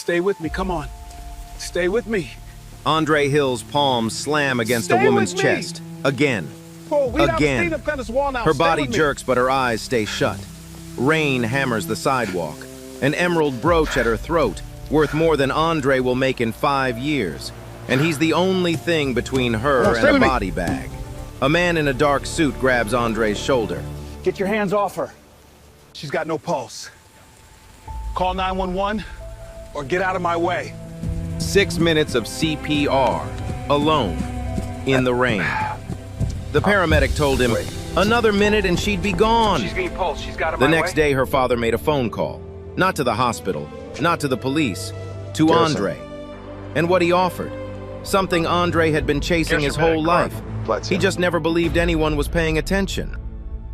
Stay with me, come on. Stay with me. Andre Hill's palms slam against a Stay woman's with me. chest. Again. Bro, we have Again. stayed up on this wall now. Her Stay body with me. jerks, but her eyes stay shut. Rain hammers the sidewalk. An emerald brooch at her throat, worth more than Andre will make in 5 years. And he's the only thing between her stay and a with me. body bag. A man in a dark suit grabs Andre's shoulder. Get your hands off her. She's got no pulse. Call 911 or get out of my way. 6 minutes of CPR, alone, in the rain. The paramedic told him, another minute and she'd be gone. She's getting pulse. She's got The next day, her father made a phone call. Not to the hospital, not to the police, to Andre. And what he offered, something Andre had been chasing his whole life. He just never believed anyone was paying attention.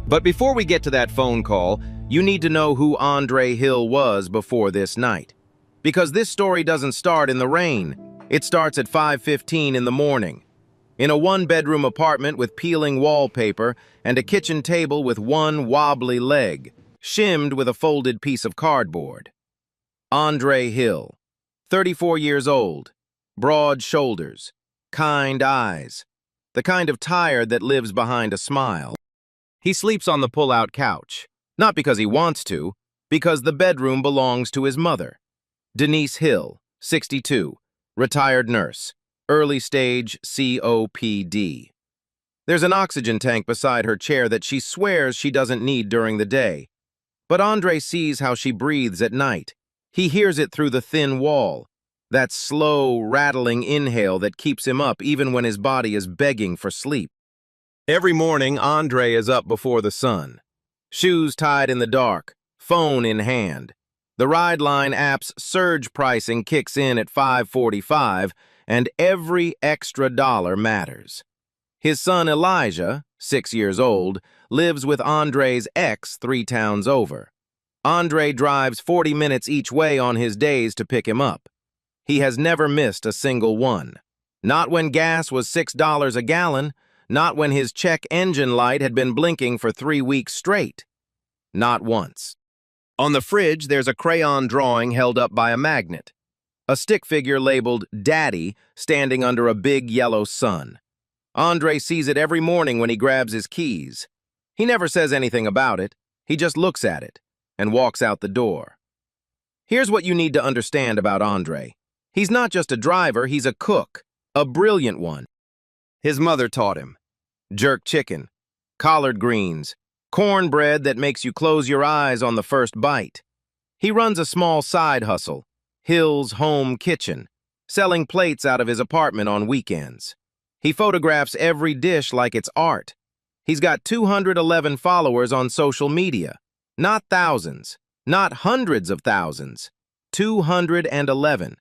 But before we get to that phone call, you need to know who Andre Hill was before this night. Because this story doesn't start in the rain. It starts at 5:15 in the morning. In a one-bedroom apartment with peeling wallpaper and a kitchen table with one wobbly leg, shimmed with a folded piece of cardboard. Andre Hill, 34 years old, broad shoulders, kind eyes, the kind of tired that lives behind a smile. He sleeps on the pull-out couch, not because he wants to, because the bedroom belongs to his mother. Denise Hill, 62, retired nurse, early stage COPD. There's an oxygen tank beside her chair that she swears she doesn't need during the day. But Andre sees how she breathes at night. He hears it through the thin wall, that slow, rattling inhale that keeps him up even when his body is begging for sleep. Every morning, Andre is up before the sun. Shoes tied in the dark, phone in hand. The Ride Line app's surge pricing kicks in at $5.45, and every extra dollar matters. His son Elijah, 6 years old, lives with Andre's ex 3 towns over. Andre drives 40 minutes each way on his days to pick him up. He has never missed a single one. Not when gas was $6 a gallon, not when his check engine light had been blinking for 3 weeks straight. Not once. On the fridge, there's a crayon drawing held up by a magnet. A stick figure labeled Daddy standing under a big yellow sun. Andre sees it every morning when he grabs his keys. He never says anything about it. He just looks at it and walks out the door. Here's what you need to understand about Andre. He's not just a driver, he's a cook, a brilliant one. His mother taught him. Jerk chicken, collard greens, cornbread that makes you close your eyes on the first bite. He runs a small side hustle, Hill's Home Kitchen, selling plates out of his apartment on weekends. He photographs every dish like it's art. He's got 211 followers on social media. Not thousands, not hundreds of thousands. 211.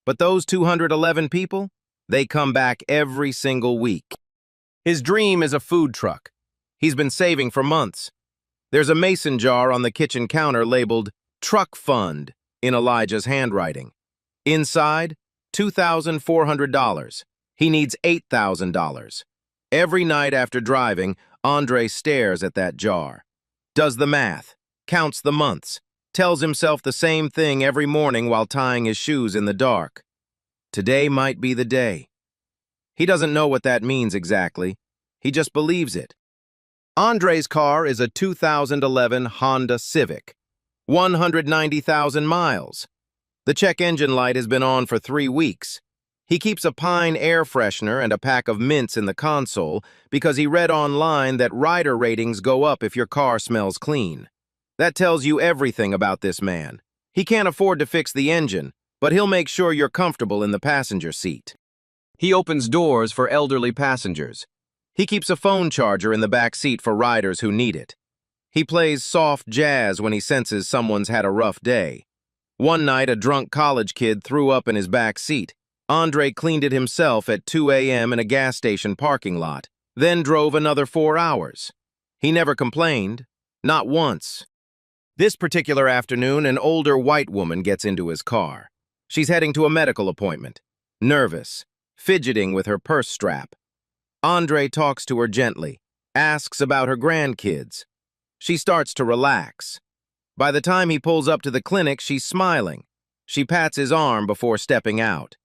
But those 211 people, they come back every single week. His dream is a food truck. He's been saving for months. There's a mason jar on the kitchen counter labeled Truck Fund in Elijah's handwriting. Inside, $2,400. He needs $8,000. Every night after driving, Andre stares at that jar. Does the math, counts the months, tells himself the same thing every morning while tying his shoes in the dark. Today might be the day. He doesn't know what that means exactly. He just believes it. Andre's car is a 2011 Honda Civic. 190,000 miles. The check engine light has been on for 3 weeks. He keeps a Pine air freshener and a pack of mints in the console because he read online that rider ratings go up if your car smells clean. That tells you everything about this man. He can't afford to fix the engine, but he'll make sure you're comfortable in the passenger seat. He opens doors for elderly passengers. He keeps a phone charger in the back seat for riders who need it. He plays soft jazz when he senses someone's had a rough day. One night, a drunk college kid threw up in his back seat. Andre cleaned it himself at 2 a.m. in a gas station parking lot, then drove another 4 hours. He never complained, not once. This particular afternoon, an older white woman gets into his car. She's heading to a medical appointment, nervous, fidgeting with her purse strap. Andre talks to her gently, asks about her grandkids. She starts to relax. By the time he pulls up to the clinic, she's smiling. She pats his arm before stepping out.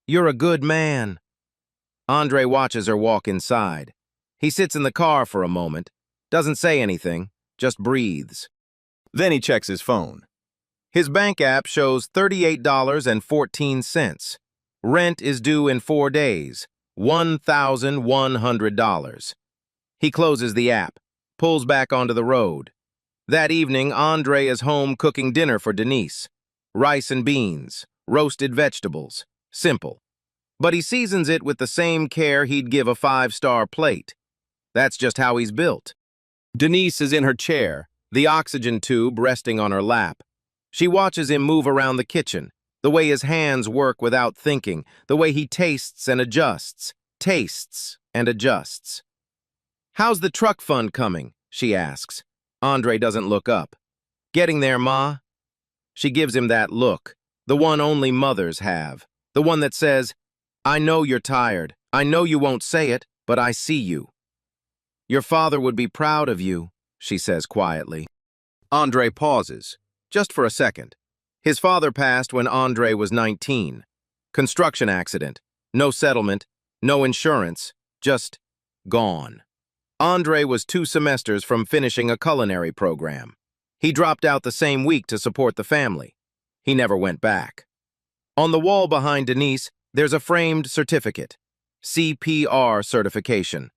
"You're a good man." Andre watches her walk inside. He sits in the car for a moment, doesn't say anything, just breathes. Then he checks his phone. His bank app shows $38.14. Rent is due in 4 days, $1,100. He closes the app, pulls back onto the road. That evening, Andre is home cooking dinner for Denise. Rice and beans, roasted vegetables, simple. But he seasons it with the same care he'd give a 5-star plate. That's just how he's built. Denise is in her chair, the oxygen tube resting on her lap. She watches him move around the kitchen, the way his hands work without thinking, the way he tastes and adjusts. "How's the truck fund coming?" she asks. Andre doesn't look up. "Getting there, Ma?" She gives him that look, the one only mothers have, the one that says, "I know you're tired. I know you won't say it, but I see you." "Your father would be proud of you," she says quietly. Andre pauses, just for a second. His father passed when Andre was 19. Construction accident, no settlement, no insurance, just gone. Andre was 2 semesters from finishing a culinary program. He dropped out the same week to support the family. He never went back. On the wall behind Denise, there's a framed certificate, CPR certification.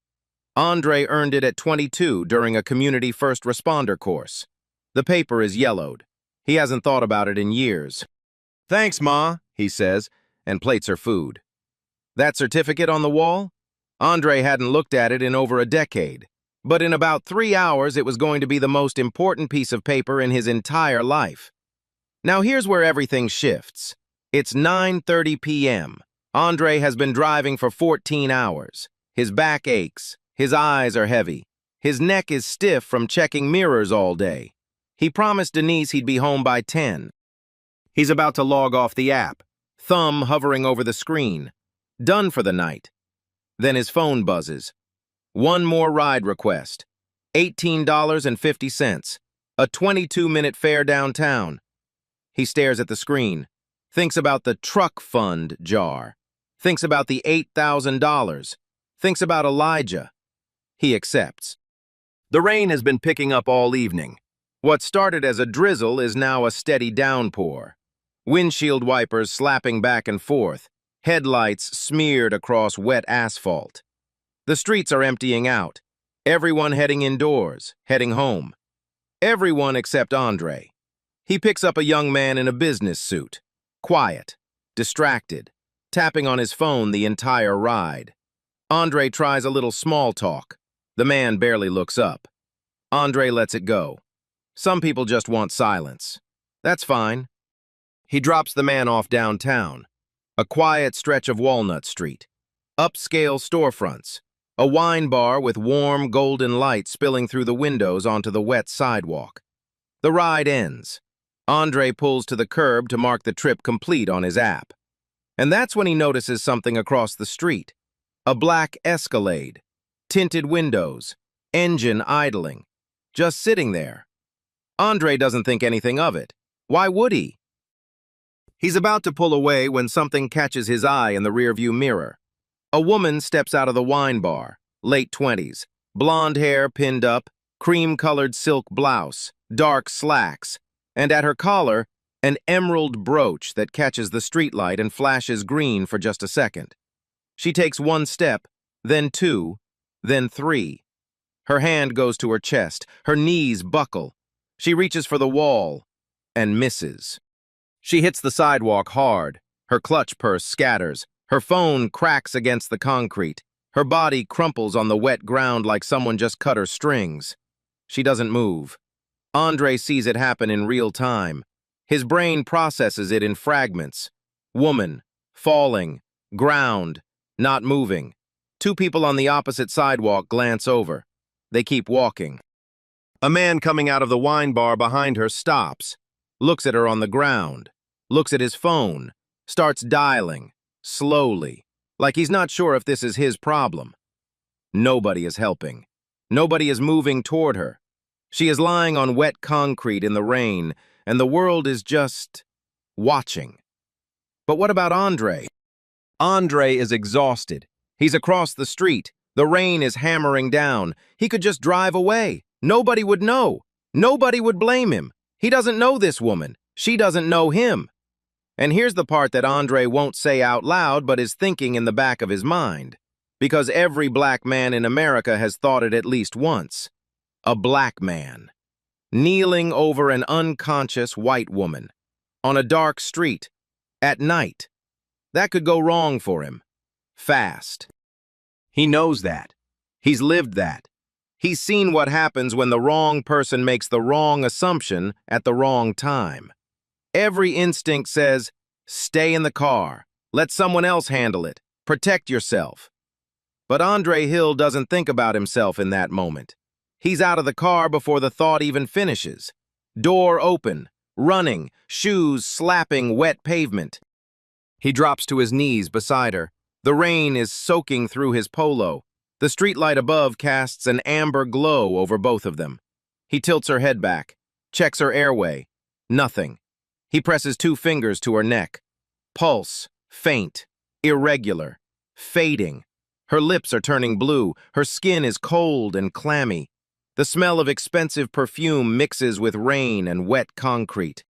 Andre earned it at 22 during a community first responder course. The paper is yellowed. He hasn't thought about it in years. "Thanks, Ma," he says, and plates her food. That certificate on the wall? Andre hadn't looked at it in over a decade, but in about 3 hours it was going to be the most important piece of paper in his entire life. Now here's where everything shifts. It's 9:30 p.m. Andre has been driving for 14 hours. His back aches, his eyes are heavy, his neck is stiff from checking mirrors all day. He promised Denise he'd be home by 10. He's about to log off the app, thumb hovering over the screen. Done for the night. Then his phone buzzes. One more ride request. $18.50. A 22-minute fare downtown. He stares at the screen. Thinks about the truck fund jar. Thinks about the $8,000. Thinks about Elijah. He accepts. The rain has been picking up all evening. What started as a drizzle is now a steady downpour. Windshield wipers slapping back and forth. Headlights smeared across wet asphalt. The streets are emptying out. Everyone heading indoors, heading home. Everyone except Andre. He picks up a young man in a business suit. Quiet, distracted, tapping on his phone the entire ride. Andre tries a little small talk. The man barely looks up. Andre lets it go. Some people just want silence. That's fine. He drops the man off downtown. A quiet stretch of Walnut Street. Upscale storefronts. A wine bar with warm, golden light spilling through the windows onto the wet sidewalk. The ride ends. Andre pulls to the curb to mark the trip complete on his app. And that's when he notices something across the street. A black Escalade. Tinted windows. Engine idling. Just sitting there. Andre doesn't think anything of it. Why would he? He's about to pull away when something catches his eye in the rearview mirror. A woman steps out of the wine bar, late 20s, blonde hair pinned up, cream-colored silk blouse, dark slacks, and at her collar, an emerald brooch that catches the streetlight and flashes green for just a second. She takes 1 step, then 2, then 3. Her hand goes to her chest, her knees buckle. She reaches for the wall and misses. She hits the sidewalk hard. Her clutch purse scatters. Her phone cracks against the concrete. Her body crumples on the wet ground like someone just cut her strings. She doesn't move. Andre sees it happen in real time. His brain processes it in fragments. Woman, falling, ground, not moving. 2 people on the opposite sidewalk glance over. They keep walking. A man coming out of the wine bar behind her stops, looks at her on the ground, looks at his phone, starts dialing, slowly, like he's not sure if this is his problem. Nobody is helping. Nobody is moving toward her. She is lying on wet concrete in the rain, and the world is just watching. But what about Andre? Andre is exhausted. He's across the street. The rain is hammering down. He could just drive away. Nobody would know. Nobody would blame him. He doesn't know this woman. She doesn't know him. And here's the part that Andre won't say out loud but is thinking in the back of his mind. Because every black man in America has thought it at least once. A black man. Kneeling over an unconscious white woman. On a dark street. At night. That could go wrong for him. Fast. He knows that. He's lived that. He's seen what happens when the wrong person makes the wrong assumption at the wrong time. Every instinct says, stay in the car. Let someone else handle it. Protect yourself. But Andre Hill doesn't think about himself in that moment. He's out of the car before the thought even finishes. Door open, running, shoes slapping wet pavement. He drops to his knees beside her. The rain is soaking through his polo. The streetlight above casts an amber glow over both of them. He tilts her head back, checks her airway. Nothing. He presses 2 fingers to her neck. Pulse, faint, irregular, fading. Her lips are turning blue. Her skin is cold and clammy. The smell of expensive perfume mixes with rain and wet concrete.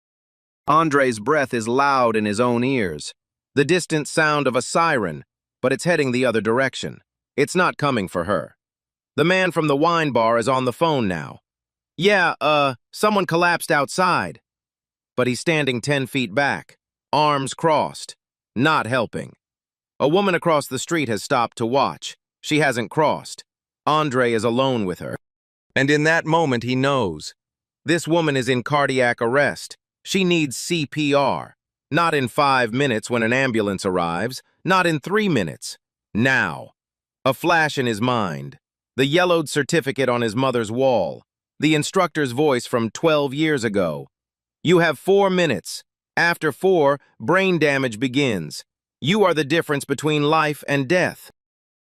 Andre's breath is loud in his own ears. The distant sound of a siren, but it's heading the other direction. It's not coming for her. The man from the wine bar is on the phone now. Yeah, someone collapsed outside. But he's standing 10 feet back, arms crossed, not helping. A woman across the street has stopped to watch. She hasn't crossed. Andre is alone with her. And in that moment he knows. This woman is in cardiac arrest. She needs CPR. Not in 5 minutes when an ambulance arrives. Not in 3 minutes. Now. A flash in his mind. The yellowed certificate on his mother's wall. The instructor's voice from 12 years ago. You have 4 minutes. After 4, brain damage begins. You are the difference between life and death.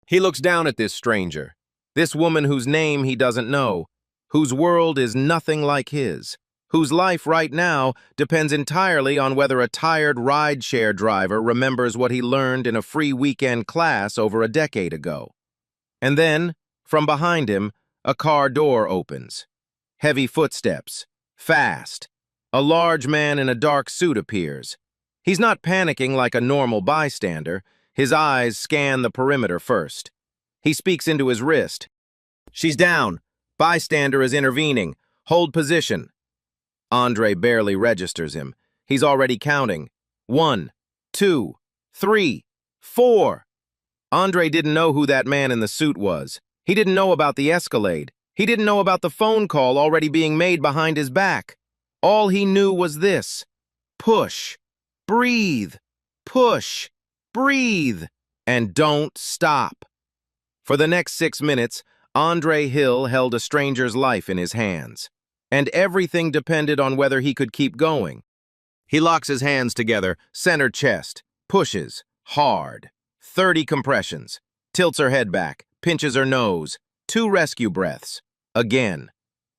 He looks down at this stranger. This woman whose name he doesn't know. Whose world is nothing like his. Whose life right now depends entirely on whether a tired rideshare driver remembers what he learned in a free weekend class over a decade ago. And then, from behind him, a car door opens. Heavy footsteps. Fast. A large man in a dark suit appears. He's not panicking like a normal bystander. His eyes scan the perimeter first. He speaks into his wrist. She's down. Bystander is intervening. Hold position. Andre barely registers him. He's already counting. 1, 2, 3, 4. Andre didn't know who that man in the suit was. He didn't know about the Escalade. He didn't know about the phone call already being made behind his back. All he knew was this. Push. Breathe. Push. Breathe. And don't stop. For the next 6 minutes, Andre Hill held a stranger's life in his hands. And everything depended on whether he could keep going. He locks his hands together, center chest, pushes, hard. 30 compressions. Tilts her head back, pinches her nose. 2 rescue breaths. Again.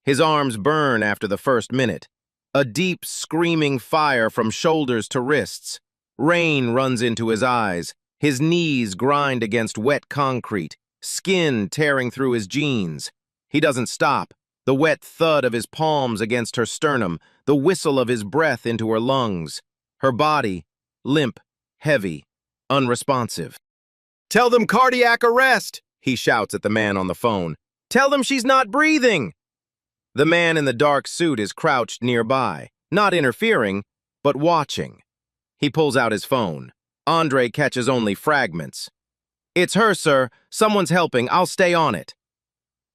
His arms burn after the first minute. A deep, screaming fire from shoulders to wrists. Rain runs into his eyes. His knees grind against wet concrete. Skin tearing through his jeans. He doesn't stop. The wet thud of his palms against her sternum, the whistle of his breath into her lungs. Her body, limp, heavy, unresponsive. Tell them cardiac arrest, he shouts at the man on the phone. Tell them she's not breathing. The man in the dark suit is crouched nearby, not interfering, but watching. He pulls out his phone. Andre catches only fragments. It's her, sir. Someone's helping. I'll stay on it.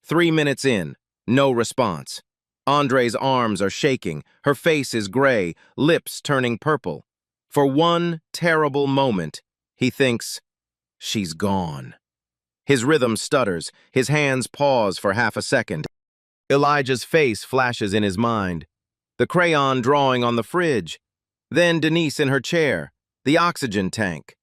3 minutes in. No response. Andre's arms are shaking. Her face is gray, lips turning purple. For one terrible moment, he thinks, she's gone. His rhythm stutters. His hands pause for half a second. Elijah's face flashes in his mind. The crayon drawing on the fridge. Then Denise in her chair. The oxygen tank.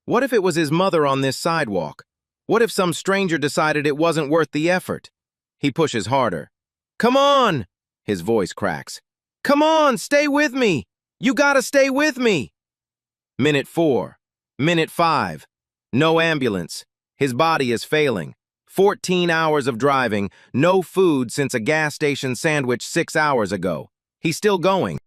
What if it was his mother on this sidewalk? What if some stranger decided it wasn't worth the effort? He pushes harder. Come on! His voice cracks. Come on, stay with me! You gotta stay with me! Minute 4. Minute 5. No ambulance. His body is failing. 14 hours of driving, no food since a gas station sandwich 6 hours ago. He's still going.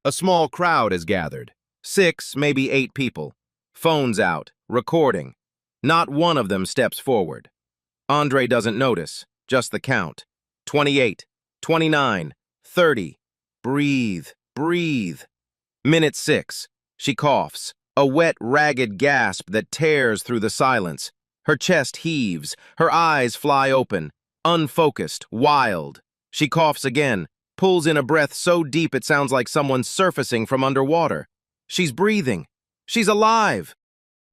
A small crowd is gathered. 6, maybe 8 people. Phones out, recording. Not one of them steps forward. Andre doesn't notice, just the count. 28, 29, 30. Breathe, breathe. Minute 6. She coughs, a wet, ragged gasp that tears through the silence. Her chest heaves, her eyes fly open, unfocused, wild. She coughs again, pulls in a breath so deep it sounds like someone surfacing from underwater. She's breathing. She's alive.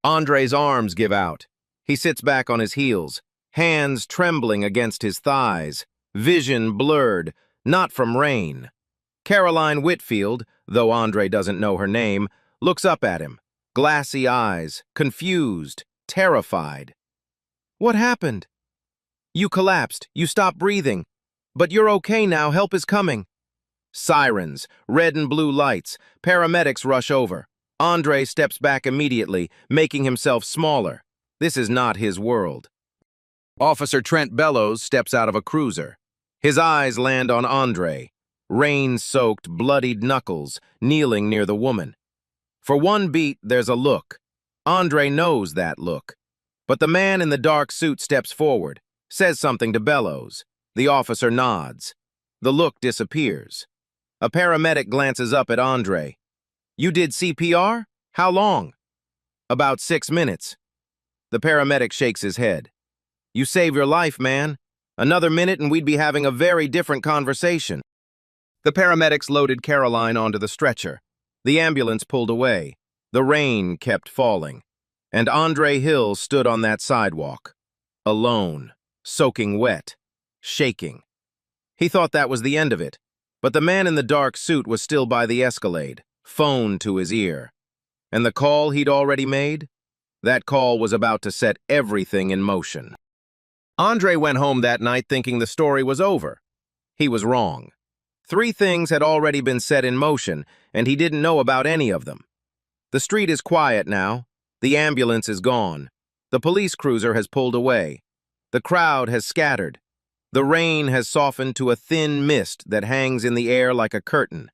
Andre's arms give out. He sits back on his heels, hands trembling against his thighs, vision blurred, not from rain. Caroline Whitfield, though Andre doesn't know her name, looks up at him, glassy eyes, confused, terrified. What happened? You collapsed. You stopped breathing. But you're okay now. Help is coming. Sirens, red and blue lights. Paramedics rush over. Andre steps back immediately, making himself smaller. This is not his world. Officer Trent Bellows steps out of a cruiser. His eyes land on Andre, rain-soaked, bloodied knuckles, kneeling near the woman. For one beat, there's a look. Andre knows that look. But the man in the dark suit steps forward, says something to Bellows. The officer nods. The look disappears. A paramedic glances up at Andre. You did CPR? How long? About 6 minutes. The paramedic shakes his head. You saved your life, man. Another minute and we'd be having a very different conversation. The paramedics loaded Caroline onto the stretcher. The ambulance pulled away. The rain kept falling. And Andre Hill stood on that sidewalk, alone, soaking wet, shaking. He thought that was the end of it, but the man in the dark suit was still by the Escalade, phone to his ear. And the call he'd already made? That call was about to set everything in motion. Andre went home that night thinking the story was over. He was wrong. 3 things had already been set in motion, and he didn't know about any of them. The street is quiet now. The ambulance is gone. The police cruiser has pulled away. The crowd has scattered. The rain has softened to a thin mist that hangs in the air like a curtain.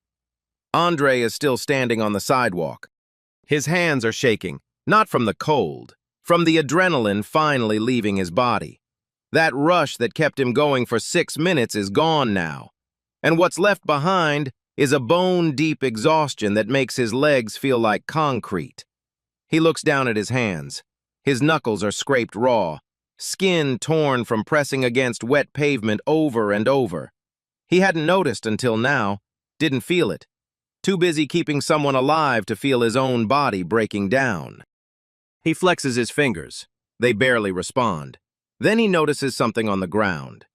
Andre is still standing on the sidewalk. His hands are shaking, not from the cold, from the adrenaline finally leaving his body. That rush that kept him going for 6 minutes is gone now. And what's left behind is a bone-deep exhaustion that makes his legs feel like concrete. He looks down at his hands. His knuckles are scraped raw, skin torn from pressing against wet pavement over and over. He hadn't noticed until now, didn't feel it. Too busy keeping someone alive to feel his own body breaking down. He flexes his fingers. They barely respond. Then he notices something on the ground.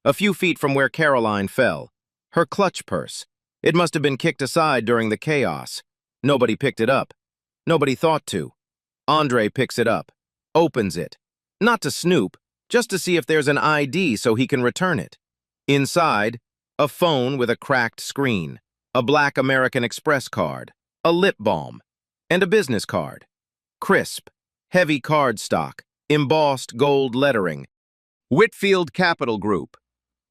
A few feet from where Caroline fell. Her clutch purse. It must have been kicked aside during the chaos. Nobody picked it up. Nobody thought to. Andre picks it up, opens it. Not to snoop, just to see if there's an ID so he can return it. Inside, a phone with a cracked screen, a black American Express card, a lip balm, and a business card. Crisp, heavy cardstock, embossed gold lettering. Whitfield Capital Group.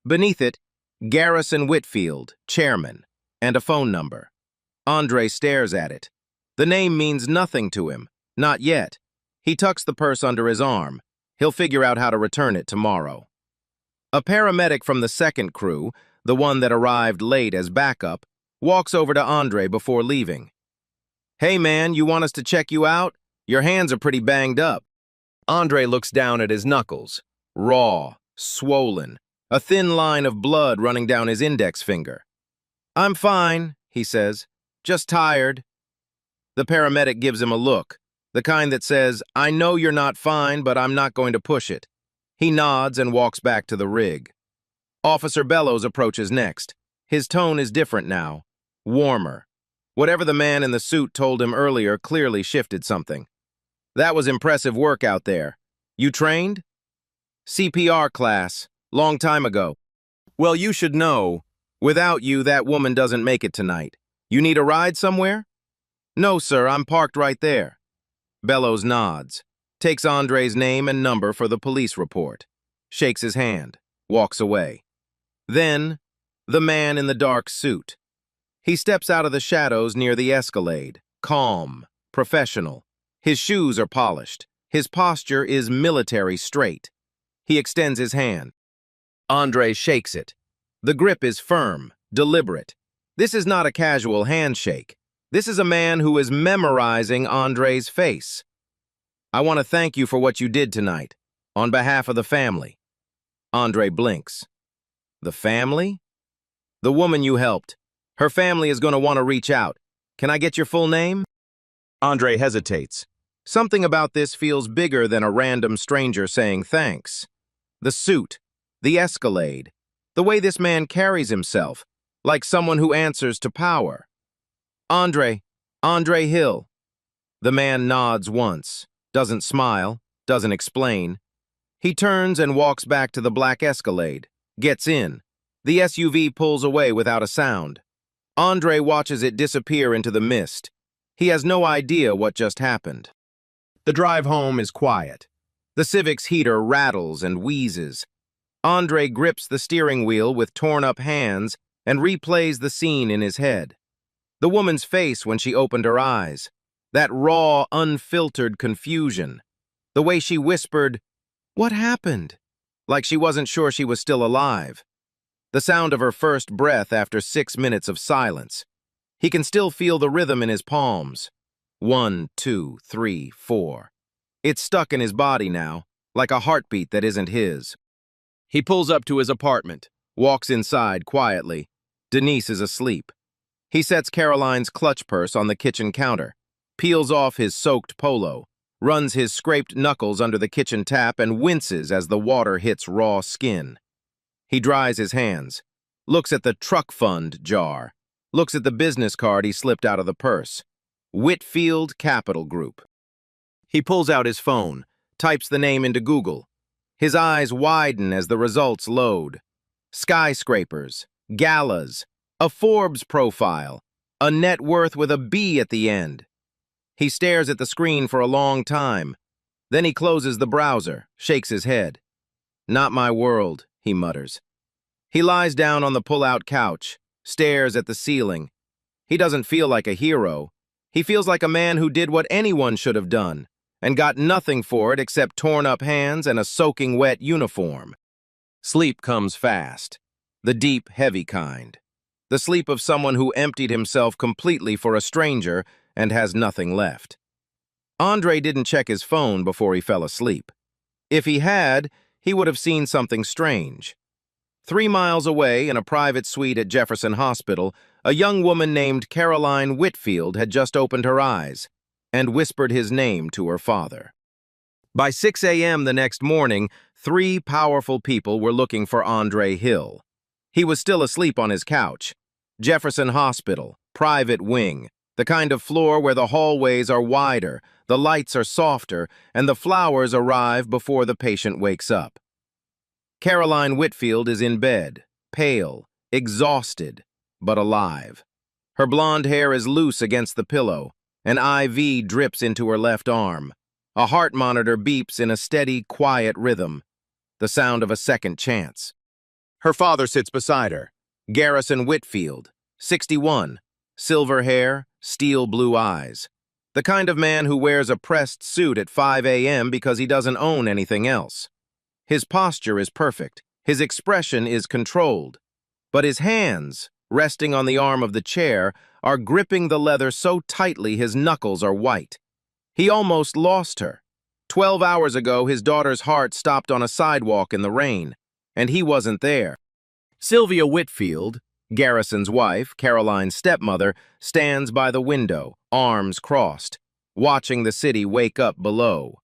Beneath it, Garrison Whitfield, chairman, and a phone number. Andre stares at it. The name means nothing to him, not yet. He tucks the purse under his arm. He'll figure out how to return it tomorrow. A paramedic from the second crew, the one that arrived late as backup, walks over to Andre before leaving. Hey man, you want us to check you out? Your hands are pretty banged up. Andre looks down at his knuckles, raw, swollen, a thin line of blood running down his index finger. I'm fine, he says, just tired. The paramedic gives him a look, the kind that says, I know you're not fine, but I'm not going to push it. He nods and walks back to the rig. Officer Bellows approaches next. His tone is different now, warmer. Whatever the man in the suit told him earlier clearly shifted something. That was impressive work out there. You trained? CPR class, long time ago. Well, you should know. Without you, that woman doesn't make it tonight. You need a ride somewhere? No, sir, I'm parked right there. Bellows nods, takes Andre's name and number for the police report, shakes his hand, walks away. Then, the man in the dark suit. He steps out of the shadows near the Escalade, calm, professional. His shoes are polished. His posture is military straight. He extends his hand. Andre shakes it. The grip is firm, deliberate. This is not a casual handshake. This is a man who is memorizing Andre's face. I want to thank you for what you did tonight, on behalf of the family. Andre blinks. The family? The woman you helped. Her family is going to want to reach out. Can I get your full name? Andre hesitates. Something about this feels bigger than a random stranger saying thanks. The suit, the Escalade, the way this man carries himself, like someone who answers to power. Andre Hill. The man nods once, doesn't smile, doesn't explain. He turns and walks back to the black Escalade, gets in. The SUV pulls away without a sound. Andre watches it disappear into the mist. He has no idea what just happened. The drive home is quiet. The Civic's heater rattles and wheezes. Andre grips the steering wheel with torn-up hands and replays the scene in his head. The woman's face when she opened her eyes. That raw, unfiltered confusion. The way she whispered, "What happened?" Like she wasn't sure she was still alive. The sound of her first breath after 6 minutes of silence. He can still feel the rhythm in his palms. 1, 2, 3, 4. It's stuck in his body now, like a heartbeat that isn't his. He pulls up to his apartment, walks inside quietly. Denise is asleep. He sets Caroline's clutch purse on the kitchen counter, peels off his soaked polo, runs his scraped knuckles under the kitchen tap and winces as the water hits raw skin. He dries his hands, looks at the truck fund jar, looks at the business card he slipped out of the purse. Whitfield Capital Group. He pulls out his phone, types the name into Google. His eyes widen as the results load. Skyscrapers, galas, a Forbes profile, a net worth with a B at the end. He stares at the screen for a long time. Then he closes the browser, shakes his head. Not my world, he mutters. He lies down on the pull-out couch, stares at the ceiling. He doesn't feel like a hero. He feels like a man who did what anyone should have done, and got nothing for it except torn-up hands and a soaking wet uniform. Sleep comes fast, the deep, heavy kind. The sleep of someone who emptied himself completely for a stranger and has nothing left. Andre didn't check his phone before he fell asleep. If he had, he would have seen something strange. 3 miles away, in a private suite at Jefferson Hospital, a young woman named Caroline Whitfield had just opened her eyes and whispered his name to her father. By 6 a.m. the next morning, 3 powerful people were looking for Andre Hill. He was still asleep on his couch. Jefferson Hospital, private wing, the kind of floor where the hallways are wider, the lights are softer, and the flowers arrive before the patient wakes up. Caroline Whitfield is in bed, pale, exhausted, but alive. Her blonde hair is loose against the pillow. An IV drips into her left arm. A heart monitor beeps in a steady, quiet rhythm, the sound of a second chance. Her father sits beside her, Garrison Whitfield, 61, silver hair, steel blue eyes. The kind of man who wears a pressed suit at 5 a.m. because he doesn't own anything else. His posture is perfect, his expression is controlled, but his hands, resting on the arm of the chair, are gripping the leather so tightly his knuckles are white. He almost lost her. 12 hours ago, his daughter's heart stopped on a sidewalk in the rain, and he wasn't there. Sylvia Whitfield, Garrison's wife, Caroline's stepmother, stands by the window, arms crossed, watching the city wake up below.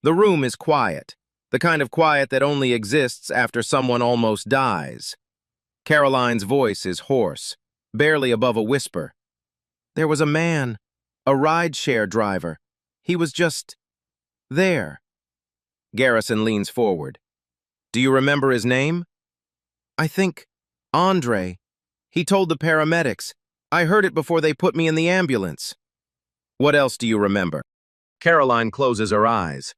The room is quiet, the kind of quiet that only exists after someone almost dies. Caroline's voice is hoarse, barely above a whisper. There was a man, a rideshare driver. He was just there. Garrison leans forward. Do you remember his name? I think Andre. He told the paramedics. I heard it before they put me in the ambulance. What else do you remember? Caroline closes her eyes.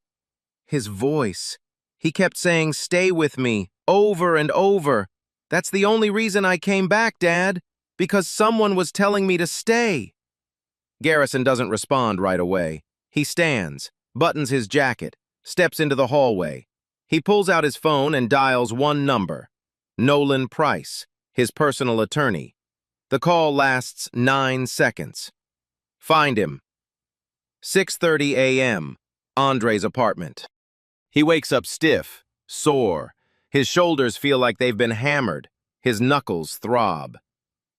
His voice. He kept saying, "Stay with me," over and over. "That's the only reason I came back, Dad, because someone was telling me to stay." Garrison doesn't respond right away. He stands, buttons his jacket, steps into the hallway. He pulls out his phone and dials one number. Nolan Price, his personal attorney. The call lasts 9 seconds. Find him. 6:30 a.m., Andre's apartment. He wakes up stiff, sore. His shoulders feel like they've been hammered. His knuckles throb.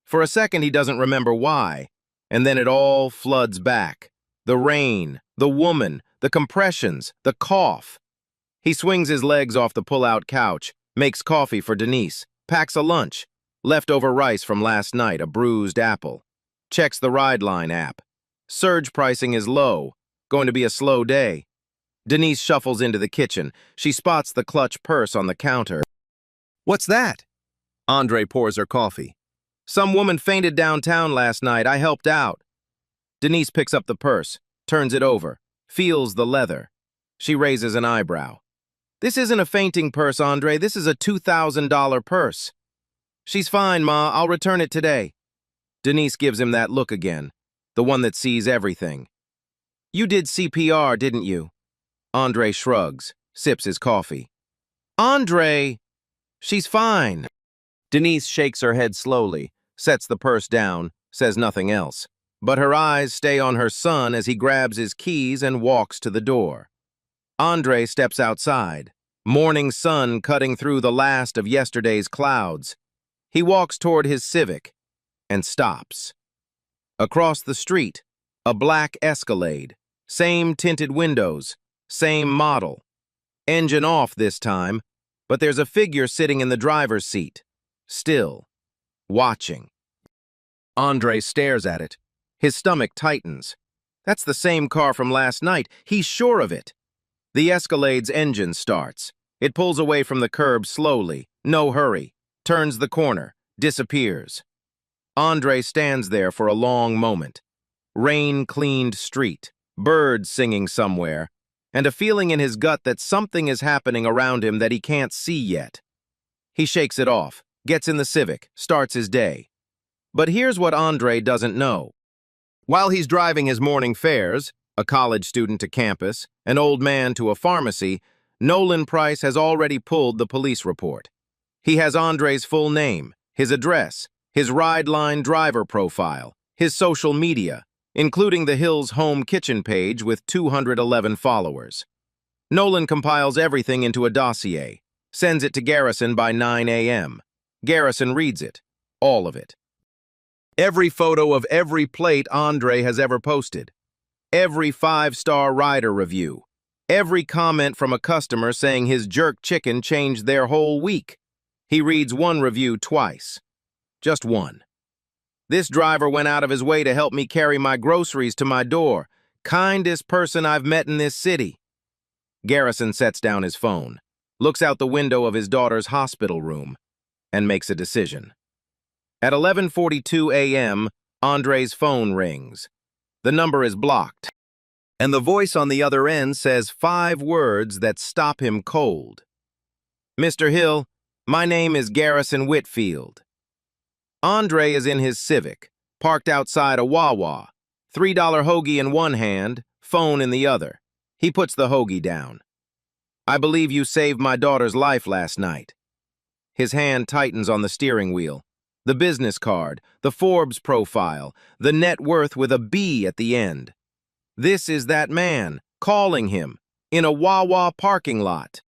For a second, he doesn't remember why, and then it all floods back. The rain, the woman, the compressions, the cough. He swings his legs off the pull-out couch, makes coffee for Denise, packs a lunch, leftover rice from last night, a bruised apple. Checks the Rideline app. Surge pricing is low, going to be a slow day. Denise shuffles into the kitchen. She spots the clutch purse on the counter. "What's that?" Andre pours her coffee. "Some woman fainted downtown last night. I helped out." Denise picks up the purse, turns it over, feels the leather. She raises an eyebrow. "This isn't a fainting purse, Andre. This is a $2,000 purse." "She's fine, Ma. I'll return it today." Denise gives him that look again, the one that sees everything. "You did CPR, didn't you?" Andre shrugs, sips his coffee. "Andre! She's fine." Denise shakes her head slowly, sets the purse down, says nothing else. But her eyes stay on her son as he grabs his keys and walks to the door. Andre steps outside, morning sun cutting through the last of yesterday's clouds. He walks toward his Civic and stops. Across the street, a black Escalade, same tinted windows, same model. Engine off this time, but there's a figure sitting in the driver's seat, still, watching. Andre stares at it. His stomach tightens. That's the same car from last night. He's sure of it. The Escalade's engine starts. It pulls away from the curb slowly, no hurry, turns the corner, disappears. Andre stands there for a long moment. Rain-cleaned street, birds singing somewhere, and a feeling in his gut that something is happening around him that he can't see yet. He shakes it off, gets in the Civic, starts his day. But here's what Andre doesn't know. While he's driving his morning fares, a college student to campus, an old man to a pharmacy, Nolan Price has already pulled the police report. He has Andre's full name, his address, his Rideline driver profile, his social media, including the Hills home kitchen page with 211 followers. Nolan compiles everything into a dossier, sends it to Garrison by 9 a.m. Garrison reads it, all of it. Every photo of every plate Andre has ever posted. Every 5-star rider review. Every comment from a customer saying his jerk chicken changed their whole week. He reads one review twice. Just one. "This driver went out of his way to help me carry my groceries to my door. Kindest person I've met in this city." Garrison sets down his phone, looks out the window of his daughter's hospital room, and makes a decision. At 11:42 a.m., Andre's phone rings. The number is blocked, and the voice on the other end says 5 words that stop him cold. "Mr. Hill, my name is Garrison Whitfield." Andre is in his Civic, parked outside a Wawa, $3 hoagie in one hand, phone in the other. He puts the hoagie down. "I believe you saved my daughter's life last night." His hand tightens on the steering wheel. The business card, the Forbes profile, the net worth with a B at the end. This is that man, calling him, in a Wawa parking lot.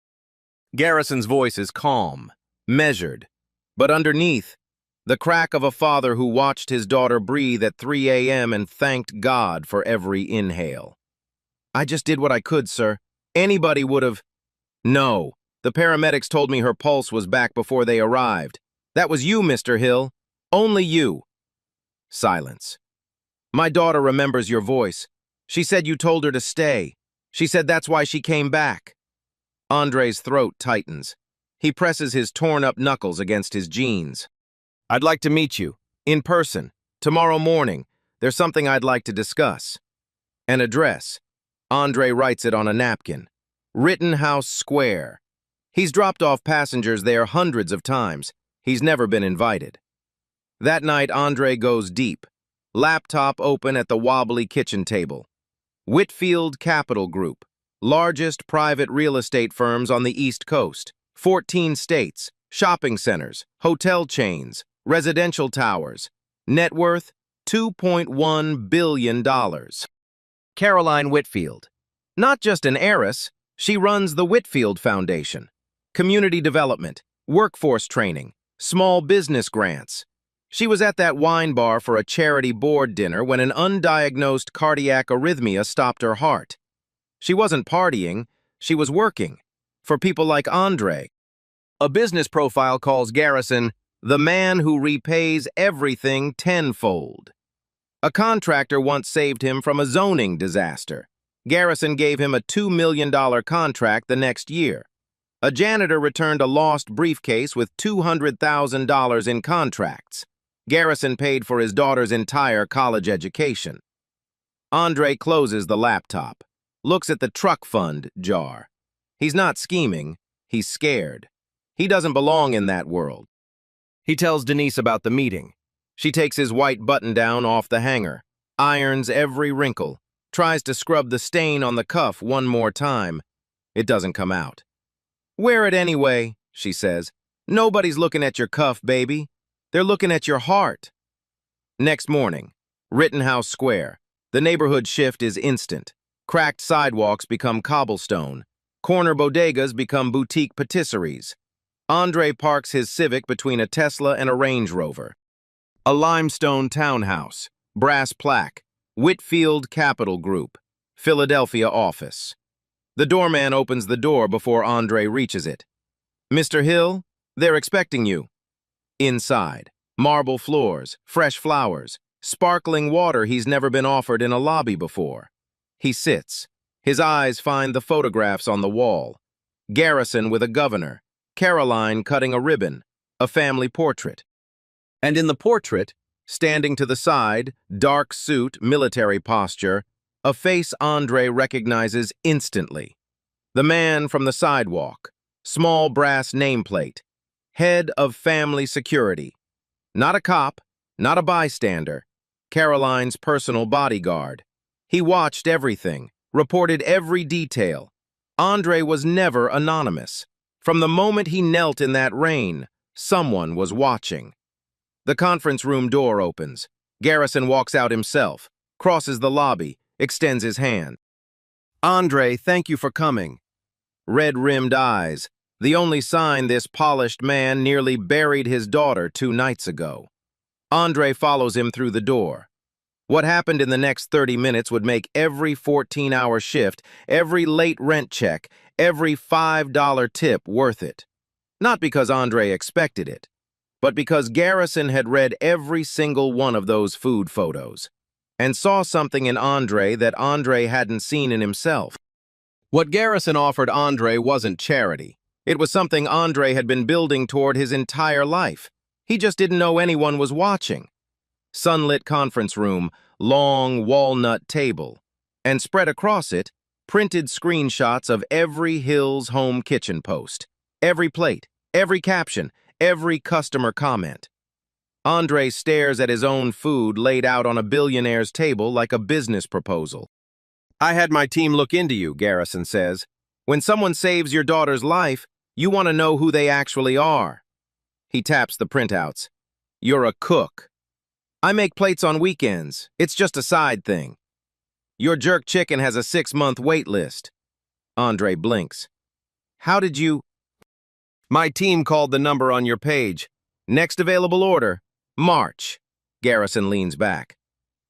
Garrison's voice is calm, measured, but underneath, the crack of a father who watched his daughter breathe at 3 a.m. and thanked God for every inhale. "I just did what I could, sir. Anybody would have—" "No, the paramedics told me her pulse was back before they arrived. That was you, Mr. Hill. Only you." Silence. "My daughter remembers your voice. She said you told her to stay. She said that's why she came back." Andre's throat tightens. He presses his torn-up knuckles against his jeans. "I'd like to meet you, in person. Tomorrow morning, there's something I'd like to discuss. An address. Andre writes it on a napkin. Rittenhouse Square. He's dropped off passengers there hundreds of times. He's never been invited. That night, Andre goes deep. Laptop open at the wobbly kitchen table. Whitfield Capital Group. Largest private real estate firms on the East Coast. 14 states. Shopping centers. Hotel chains. Residential towers. Net worth, $2.1 billion. Caroline Whitfield. Not just an heiress, she runs the Whitfield Foundation. Community development, workforce training, small business grants. She was at that wine bar for a charity board dinner when an undiagnosed cardiac arrhythmia stopped her heart. She wasn't partying, she was working. For people like Andre. A business profile calls Garrison the man who repays everything tenfold. A contractor once saved him from a zoning disaster. Garrison gave him a $2 million contract the next year. A janitor returned a lost briefcase with $200,000 in contracts. Garrison paid for his daughter's entire college education. Andre closes the laptop, looks at the truck fund jar. He's not scheming, he's scared. He doesn't belong in that world. He tells Denise about the meeting. She takes his white button-down off the hanger, irons every wrinkle, tries to scrub the stain on the cuff one more time. It doesn't come out. "Wear it anyway," she says. "Nobody's looking at your cuff, baby. They're looking at your heart." Next morning, Rittenhouse Square. The neighborhood shift is instant. Cracked sidewalks become cobblestone. Corner bodegas become boutique patisseries. Andre parks his Civic between a Tesla and a Range Rover. A limestone townhouse, brass plaque, Whitfield Capital Group, Philadelphia office. The doorman opens the door before Andre reaches it. "Mr. Hill, they're expecting you." Inside, marble floors, fresh flowers, sparkling water he's never been offered in a lobby before. He sits. His eyes find the photographs on the wall. Garrison with a governor, Caroline cutting a ribbon, a family portrait. And in the portrait, standing to the side, dark suit, military posture, a face Andre recognizes instantly. The man from the sidewalk, small brass nameplate, head of family security. Not a cop, not a bystander, Caroline's personal bodyguard. He watched everything, reported every detail. Andre was never anonymous. From the moment he knelt in that rain, someone was watching. The conference room door opens. Garrison walks out himself, crosses the lobby, extends his hand. "Andre, thank you for coming." Red-rimmed eyes, the only sign this polished man nearly buried his daughter 2 nights ago. Andre follows him through the door. What happened in the next 30 minutes would make every 14-hour shift, every late rent check, every $5 tip worth it. Not because Andre expected it, but because Garrison had read every single one of those food photos and saw something in Andre that Andre hadn't seen in himself. What Garrison offered Andre wasn't charity. It was something Andre had been building toward his entire life. He just didn't know anyone was watching. Sunlit conference room, long walnut table, and spread across it, printed screenshots of every Hill's home kitchen post, every plate, every caption, every customer comment. Andre stares at his own food laid out on a billionaire's table like a business proposal. "I had my team look into you," Garrison says. "When someone saves your daughter's life, you want to know who they actually are." He taps the printouts. "You're a cook." "I make plates on weekends. It's just a side thing." "Your jerk chicken has a 6-month wait list." Andre blinks. "How did you—" "My team called the number on your page. Next available order, March." Garrison leans back.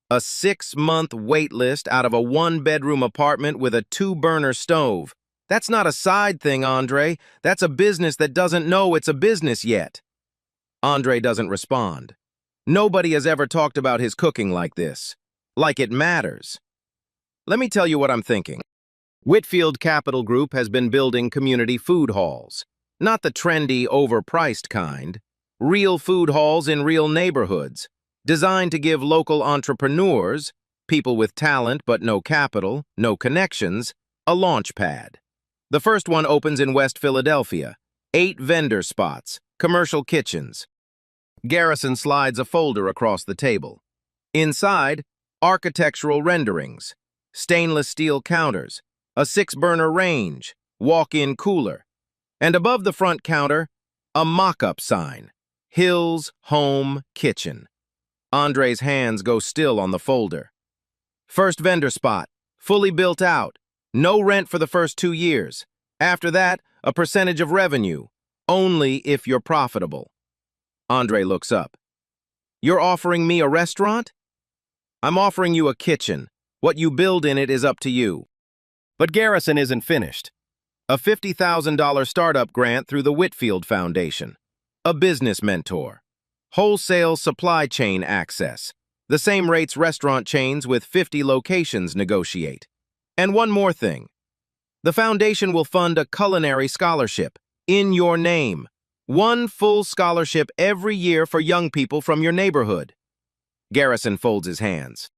"A 6-month wait list out of a 1-bedroom apartment with a 2-burner stove. That's not a side thing, Andre. That's a business that doesn't know it's a business yet." Andre doesn't respond. Nobody has ever talked about his cooking like this. Like it matters. Let me tell you what I'm thinking. Whitfield Capital Group has been building community food halls. Not the trendy, overpriced kind. Real food halls in real neighborhoods. designed to give local entrepreneurs, people with talent but no capital, no connections, a launch pad. The first one opens in West Philadelphia. 8 vendor spots, commercial kitchens. Garrison slides a folder across the table. Inside, architectural renderings, stainless steel counters, a 6-burner range, walk-in cooler, and above the front counter, a mock-up sign, Hill's Home Kitchen. Andre's hands go still on the folder. First vendor spot, fully built out, no rent for the first 2 years. After that, a percentage of revenue, only if you're profitable. Andre looks up. You're offering me a restaurant? I'm offering you a kitchen. What you build in it is up to you. But Garrison isn't finished. A $50,000 startup grant through the Whitfield Foundation. A business mentor. Wholesale supply chain access. The same rates restaurant chains with 50 locations negotiate. And one more thing. The foundation will fund a culinary scholarship in your name. 1 full scholarship every year for young people from your neighborhood. Garrison folds his hands.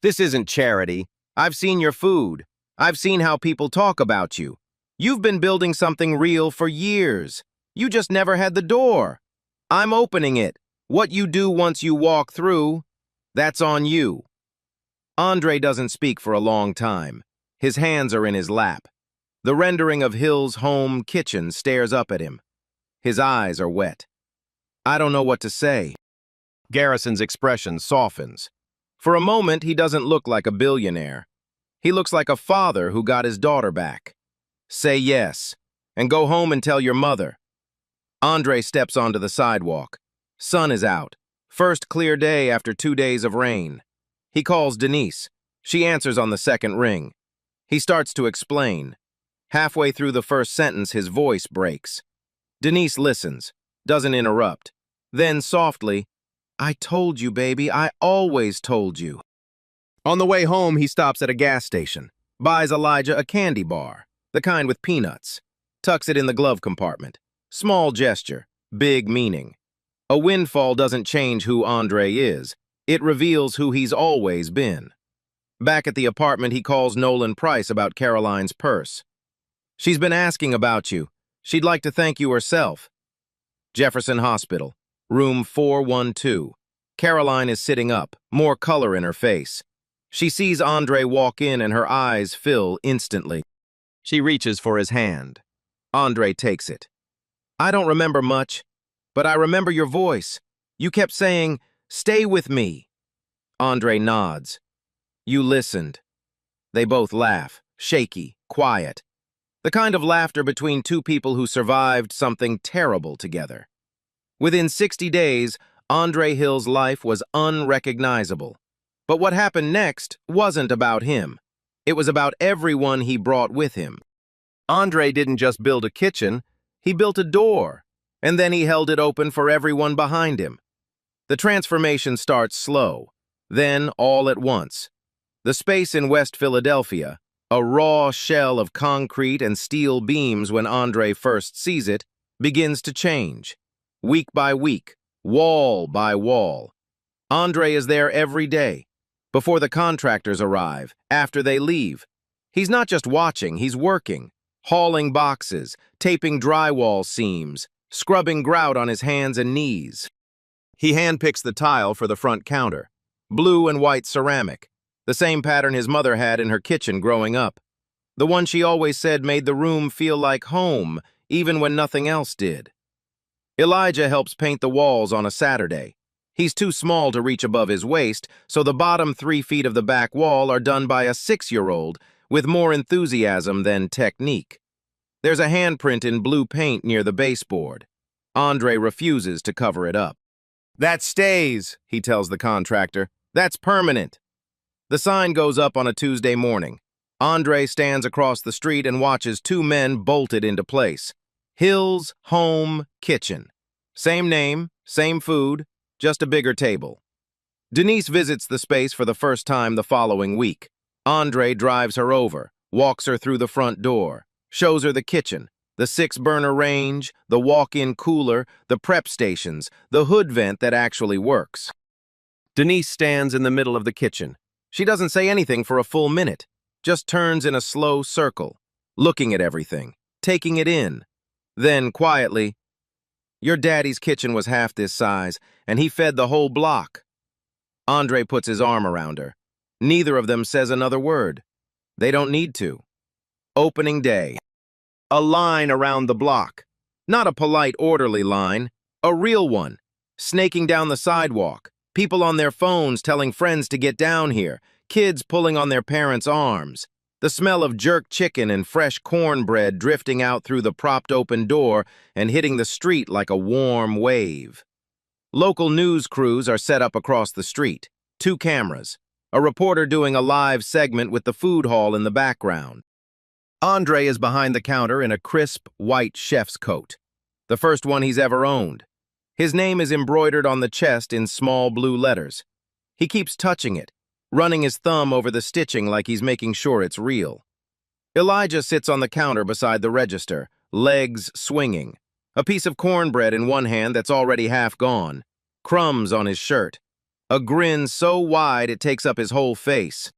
This isn't charity. I've seen your food. I've seen how people talk about you. You've been building something real for years. You just never had the door. I'm opening it. What you do once you walk through, that's on you. Andre doesn't speak for a long time. His hands are in his lap. The rendering of Hill's Home Kitchen stares up at him. His eyes are wet. I don't know what to say. Garrison's expression softens. For a moment, he doesn't look like a billionaire. He looks like a father who got his daughter back. Say yes, and go home and tell your mother. Andre steps onto the sidewalk. Sun is out. First clear day after 2 days of rain. He calls Denise. She answers on the second ring. He starts to explain. Halfway through the first sentence, his voice breaks. Denise listens, doesn't interrupt. Then softly, I told you, baby, I always told you. On the way home, he stops at a gas station, buys Elijah a candy bar, the kind with peanuts, tucks it in the glove compartment. Small gesture, big meaning. A windfall doesn't change who Andre is. It reveals who he's always been. Back at the apartment, he calls Nolan Price about Caroline's purse. She's been asking about you. She'd like to thank you herself. Jefferson Hospital, room 412. Caroline is sitting up, more color in her face. She sees Andre walk in and her eyes fill instantly. She reaches for his hand. Andre takes it. I don't remember much, but I remember your voice. You kept saying, stay with me. Andre nods. You listened. They both laugh, shaky, quiet. The kind of laughter between 2 people who survived something terrible together. Within 60 days, Andre Hill's life was unrecognizable. But what happened next wasn't about him. It was about everyone he brought with him. Andre didn't just build a kitchen, he built a door, and then he held it open for everyone behind him. The transformation starts slow, then all at once. The space in West Philadelphia, a raw shell of concrete and steel beams when Andre first sees it, begins to change. Week by week, wall by wall. Andre is there every day, before the contractors arrive, after they leave. He's not just watching, he's working, hauling boxes, taping drywall seams, scrubbing grout on his hands and knees. He handpicks the tile for the front counter, blue and white ceramic, the same pattern his mother had in her kitchen growing up. The one she always said made the room feel like home, even when nothing else did. Elijah helps paint the walls on a Saturday. He's too small to reach above his waist, so the bottom 3 feet of the back wall are done by a 6-year-old with more enthusiasm than technique. There's a handprint in blue paint near the baseboard. Andre refuses to cover it up. That stays, he tells the contractor. That's permanent. The sign goes up on a Tuesday morning. Andre stands across the street and watches 2 men bolted into place. Hill's Home Kitchen. Same name, same food, just a bigger table. Denise visits the space for the first time the following week. Andre drives her over, walks her through the front door, shows her the kitchen, the 6-burner range, the walk-in cooler, the prep stations, the hood vent that actually works. Denise stands in the middle of the kitchen. She doesn't say anything for a full minute, just turns in a slow circle, looking at everything, taking it in. Then, quietly, "Your daddy's kitchen was half this size, and he fed the whole block." Andre puts his arm around her. Neither of them says another word. They don't need to. Opening day. A line around the block. Not a polite, orderly line, a real one. Snaking down the sidewalk. People on their phones telling friends to get down here. Kids pulling on their parents' arms. The smell of jerk chicken and fresh cornbread drifting out through the propped-open door and hitting the street like a warm wave. Local news crews are set up across the street. 2 cameras. A reporter doing a live segment with the food hall in the background. Andre is behind the counter in a crisp, white chef's coat. The first one he's ever owned. His name is embroidered on the chest in small blue letters. He keeps touching it, running his thumb over the stitching like he's making sure it's real. Elijah sits on the counter beside the register, legs swinging. A piece of cornbread in one hand that's already half gone. Crumbs on his shirt. A grin so wide it takes up his whole face.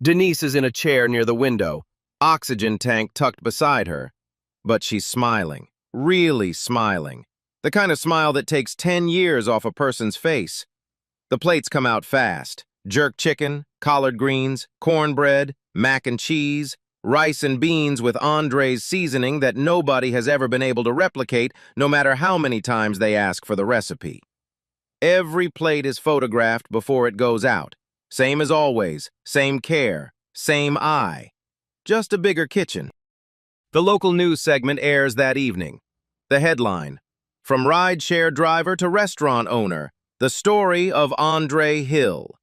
Denise is in a chair near the window, oxygen tank tucked beside her. But she's smiling, really smiling. The kind of smile that takes 10 years off a person's face. The plates come out fast. Jerk chicken, collard greens, cornbread, mac and cheese, rice and beans with Andre's seasoning that nobody has ever been able to replicate, no matter how many times they ask for the recipe. Every plate is photographed before it goes out. Same as always, same care, same eye. Just a bigger kitchen. The local news segment airs that evening. The headline, "From rideshare driver to restaurant owner, the story of Andre Hill."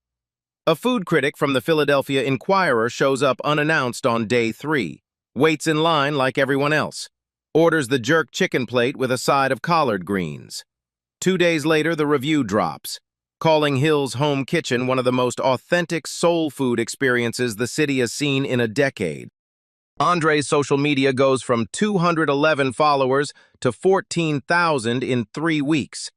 A food critic from the Philadelphia Inquirer shows up unannounced on day 3, waits in line like everyone else, orders the jerk chicken plate with a side of collard greens. 2 days later, the review drops, calling Hill's home kitchen one of the most authentic soul food experiences the city has seen in a decade. Andre's social media goes from 211 followers to 14,000 in 3 weeks.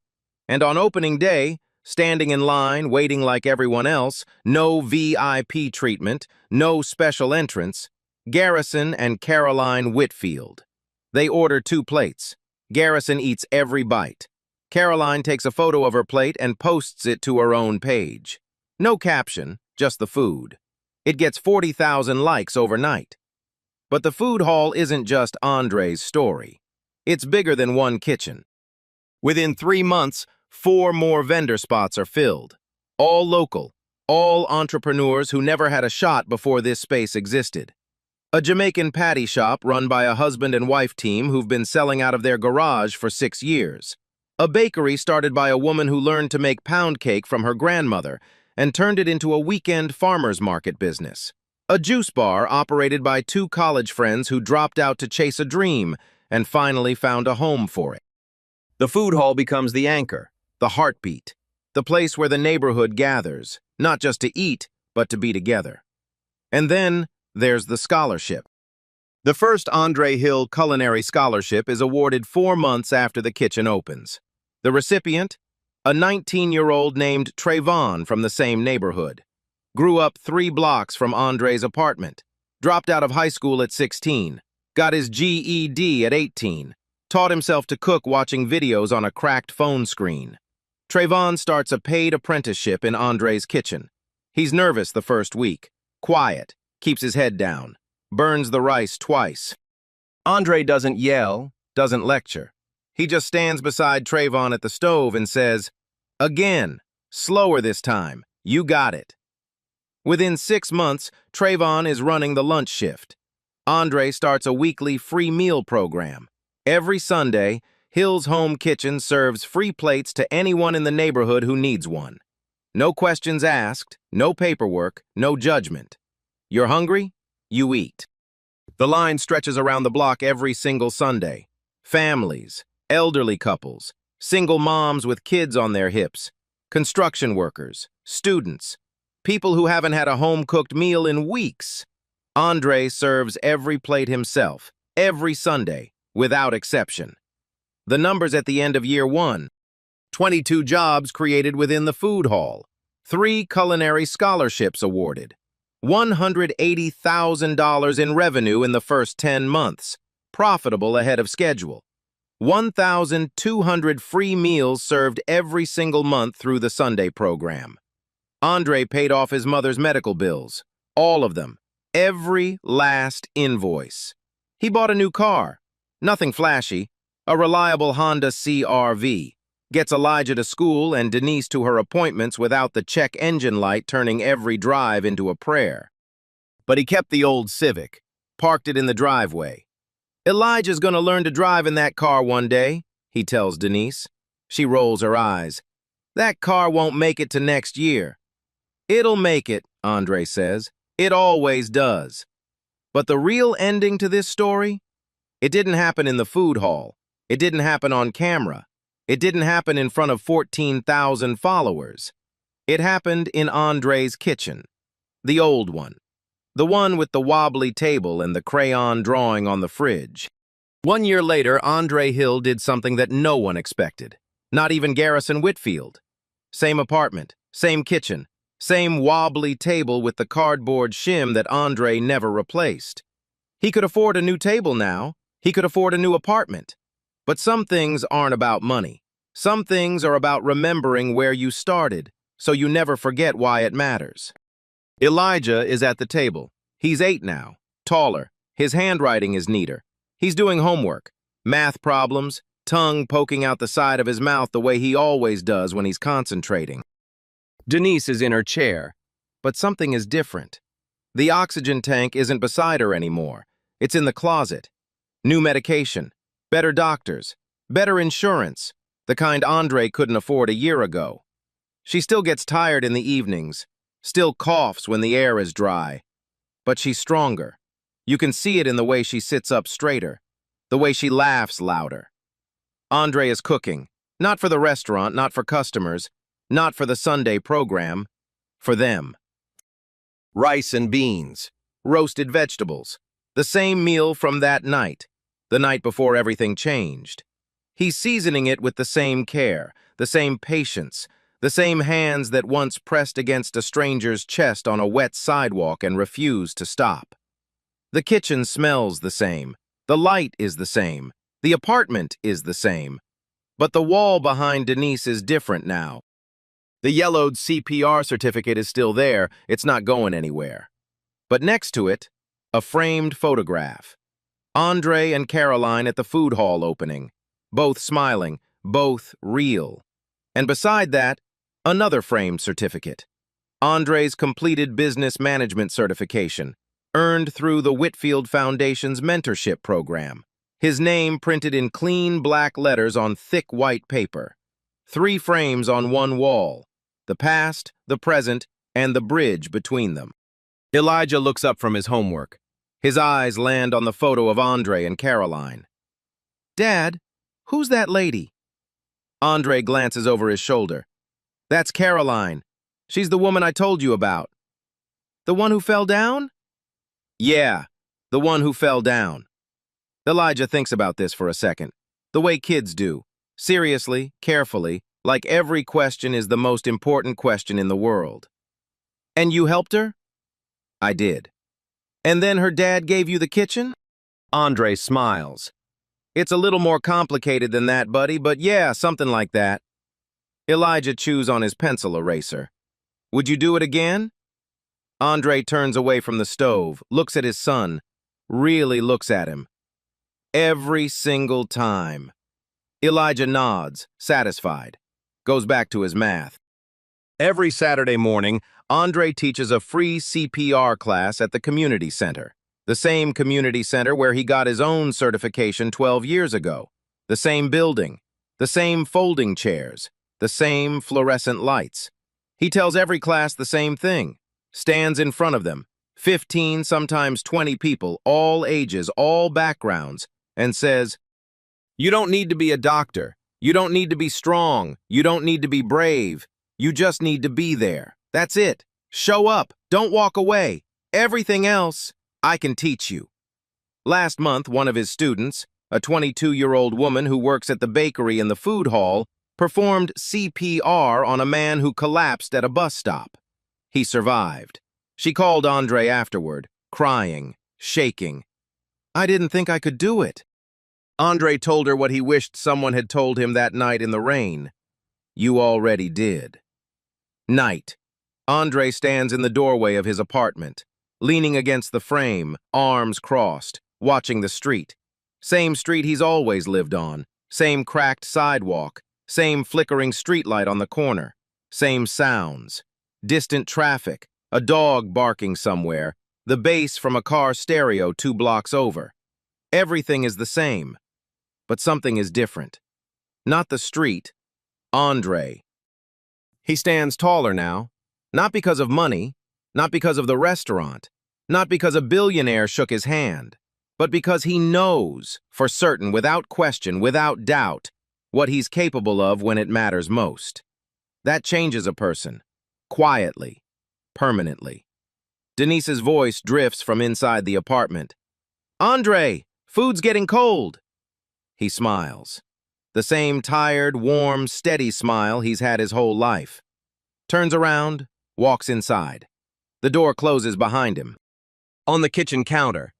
And on opening day, standing in line, waiting like everyone else, no VIP treatment, no special entrance, Garrison and Caroline Whitfield. They order 2 plates. Garrison eats every bite. Caroline takes a photo of her plate and posts it to her own page. No caption, just the food. It gets 40,000 likes overnight. But the food hall isn't just Andre's story. It's bigger than one kitchen. Within 3 months, 4 more vendor spots are filled. All local, all entrepreneurs who never had a shot before this space existed. A Jamaican patty shop run by a husband and wife team who've been selling out of their garage for 6 years. A bakery started by a woman who learned to make pound cake from her grandmother and turned it into a weekend farmer's market business. A juice bar operated by 2 college friends who dropped out to chase a dream and finally found a home for it. The food hall becomes the anchor, the heartbeat, the place where the neighborhood gathers, not just to eat, but to be together. And then there's the scholarship. The first Andre Hill Culinary Scholarship is awarded 4 months after the kitchen opens. The recipient, a 19-year-old named Trayvon from the same neighborhood. Grew up 3 blocks from Andre's apartment. Dropped out of high school at 16. Got his GED at 18. Taught himself to cook watching videos on a cracked phone screen. Trayvon starts a paid apprenticeship in Andre's kitchen. He's nervous the first week. Quiet. Keeps his head down. Burns the rice twice. Andre doesn't yell, doesn't lecture. He just stands beside Trayvon at the stove and says, "Again, slower this time. You got it." Within 6 months, Trayvon is running the lunch shift. Andre starts a weekly free meal program. Every Sunday, Hill's Home Kitchen serves free plates to anyone in the neighborhood who needs one. No questions asked, no paperwork, no judgment. You're hungry? You eat. The line stretches around the block every single Sunday. Families, elderly couples, single moms with kids on their hips, construction workers, students, people who haven't had a home-cooked meal in weeks. Andre serves every plate himself, every Sunday, without exception. The numbers at the end of year 1, 22 jobs created within the food hall, 3 culinary scholarships awarded, $180,000 in revenue in the first 10 months, profitable ahead of schedule. 1,200 free meals served every single month through the Sunday program. Andre paid off his mother's medical bills, all of them, every last invoice. He bought a new car, nothing flashy, a reliable Honda CR-V. Gets Elijah to school and Denise to her appointments without the check engine light turning every drive into a prayer. But he kept the old Civic, parked it in the driveway. Elijah's gonna learn to drive in that car one day, he tells Denise. She rolls her eyes. That car won't make it to next year. It'll make it, Andre says. It always does. But the real ending to this story? It didn't happen in the food hall. It didn't happen on camera. It didn't happen in front of 14,000 followers. It happened in Andre's kitchen. The old one. The one with the wobbly table and the crayon drawing on the fridge. 1 year later, Andre Hill did something that no one expected. Not even Garrison Whitfield. Same apartment, same kitchen, same wobbly table with the cardboard shim that Andre never replaced. He could afford a new table now. He could afford a new apartment. But some things aren't about money. Some things are about remembering where you started, so you never forget why it matters. Elijah is at the table. He's 8 now, taller. His handwriting is neater. He's doing homework, math problems, tongue poking out the side of his mouth the way he always does when he's concentrating. Denise is in her chair, but something is different. The oxygen tank isn't beside her anymore. It's in the closet. New medication. Better doctors, better insurance, the kind Andre couldn't afford a year ago. She still gets tired in the evenings, still coughs when the air is dry. But she's stronger. You can see it in the way she sits up straighter, the way she laughs louder. Andre is cooking, not for the restaurant, not for customers, not for the Sunday program, for them. Rice and beans, roasted vegetables, the same meal from that night. The night before everything changed. He's seasoning it with the same care, the same patience, the same hands that once pressed against a stranger's chest on a wet sidewalk and refused to stop. The kitchen smells the same, the light is the same, the apartment is the same. But the wall behind Denise is different now. The yellowed CPR certificate is still there, it's not going anywhere. But next to it, a framed photograph. Andre and Caroline at the food hall opening, both smiling, both real. And beside that, another framed certificate. Andre's completed business management certification, earned through the Whitfield Foundation's mentorship program. His name printed in clean black letters on thick white paper. 3 frames on one wall, the past, the present, and the bridge between them. Elijah looks up from his homework. His eyes land on the photo of Andre and Caroline. Dad, who's that lady? Andre glances over his shoulder. That's Caroline. She's the woman I told you about. The one who fell down? Yeah, the one who fell down. Elijah thinks about this for a second, the way kids do, seriously, carefully, like every question is the most important question in the world. And you helped her? I did. And then her dad gave you the kitchen? Andre smiles. It's a little more complicated than that, buddy, but yeah, something like that. Elijah chews on his pencil eraser. Would you do it again? Andre turns away from the stove, looks at his son, really looks at him. Every single time. Elijah nods, satisfied, goes back to his math. Every Saturday morning, Andre teaches a free CPR class at the community center, the same community center where he got his own certification 12 years ago, the same building, the same folding chairs, the same fluorescent lights. He tells every class the same thing, stands in front of them, 15, sometimes 20 people, all ages, all backgrounds, and says, "You don't need to be a doctor. You don't need to be strong. You don't need to be brave. You just need to be there. That's it. Show up. Don't walk away. Everything else, I can teach you." Last month, one of his students, a 22-year-old woman who works at the bakery in the food hall, performed CPR on a man who collapsed at a bus stop. He survived. She called Andre afterward, crying, shaking. "I didn't think I could do it." Andre told her what he wished someone had told him that night in the rain. "You already did." Night. Andre stands in the doorway of his apartment, leaning against the frame, arms crossed, watching the street. Same street he's always lived on, same cracked sidewalk, same flickering streetlight on the corner, same sounds. Distant traffic, a dog barking somewhere, the bass from a car stereo 2 blocks over. Everything is the same, but something is different. Not the street, Andre. He stands taller now, not because of money, not because of the restaurant, not because a billionaire shook his hand, but because he knows, for certain, without question, without doubt, what he's capable of when it matters most. That changes a person, quietly, permanently. Denise's voice drifts from inside the apartment. "Andre, food's getting cold." He smiles. The same tired, warm, steady smile he's had his whole life. Turns around, walks inside. The door closes behind him. On the kitchen counter,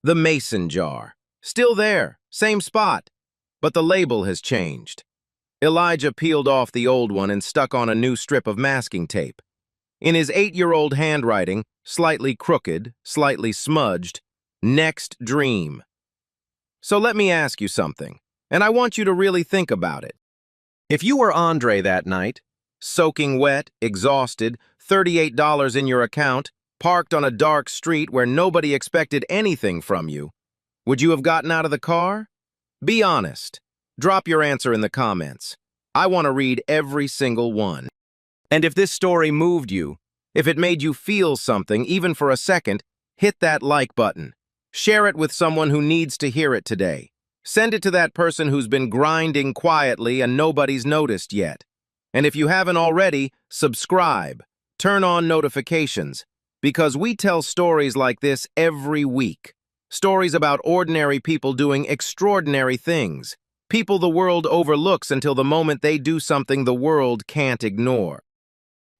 the mason jar. Still there, same spot, but the label has changed. Elijah peeled off the old one and stuck on a new strip of masking tape. In his 8-year-old handwriting, slightly crooked, slightly smudged, "Next dream." So let me ask you something, and I want you to really think about it. If you were Andre that night, soaking wet, exhausted, $38 in your account, parked on a dark street where nobody expected anything from you, would you have gotten out of the car? Be honest. Drop your answer in the comments. I want to read every single one. And if this story moved you, if it made you feel something, even for a second, hit that like button. Share it with someone who needs to hear it today. Send it to that person who's been grinding quietly and nobody's noticed yet. And if you haven't already, subscribe. Turn on notifications. Because we tell stories like this every week. Stories about ordinary people doing extraordinary things. People the world overlooks until the moment they do something the world can't ignore.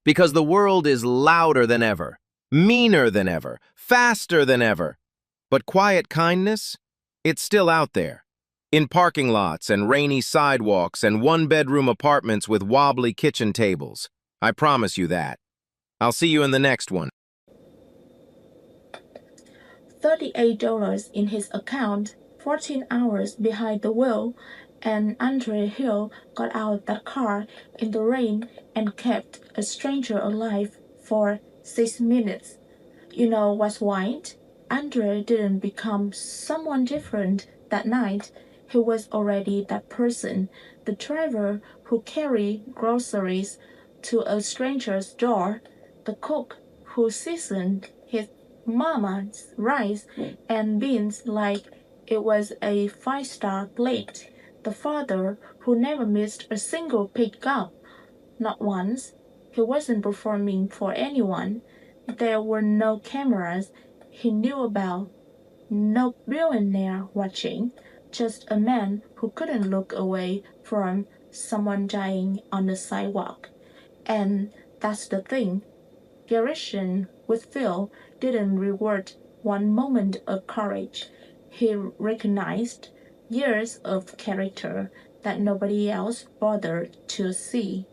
Because the world is louder than ever, meaner than ever, faster than ever. But quiet kindness? It's still out there. In parking lots and rainy sidewalks and one-bedroom apartments with wobbly kitchen tables. I promise you that. I'll see you in the next one. $38 in his account, 14 hours behind the wheel, and Andre Hill got out that car in the rain and kept a stranger alive for 6 minutes. You know what's wild? Andre didn't become someone different that night. He was already that person, the driver who carried groceries to a stranger's door, the cook who seasoned his mama's rice and beans like it was a 5-star plate, the father who never missed a single pickup, not once. He wasn't performing for anyone. There were no cameras he knew about, no billionaire watching, just a man who couldn't look away from someone dying on the sidewalk. And that's the thing. Garrison with Phil didn't reward one moment of courage. He recognized years of character that nobody else bothered to see.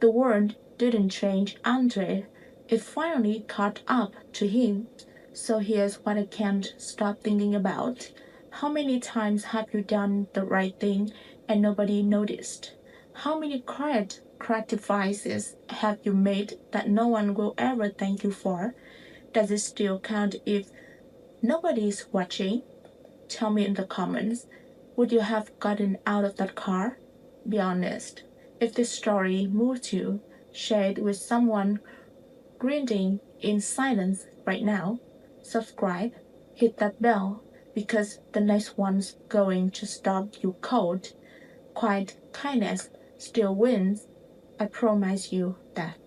The world didn't change Andre. It finally caught up to him. So here's what I can't stop thinking about. How many times have you done the right thing and nobody noticed? How many quiet sacrifices have you made that no one will ever thank you for? Does it still count if nobody's watching? Tell me in the comments. Would you have gotten out of that car? Be honest. If this story moved you, share it with someone grinding in silence right now. Subscribe, hit that bell, because the next one's going to stop you cold. Quiet kindness still wins. I promise you that.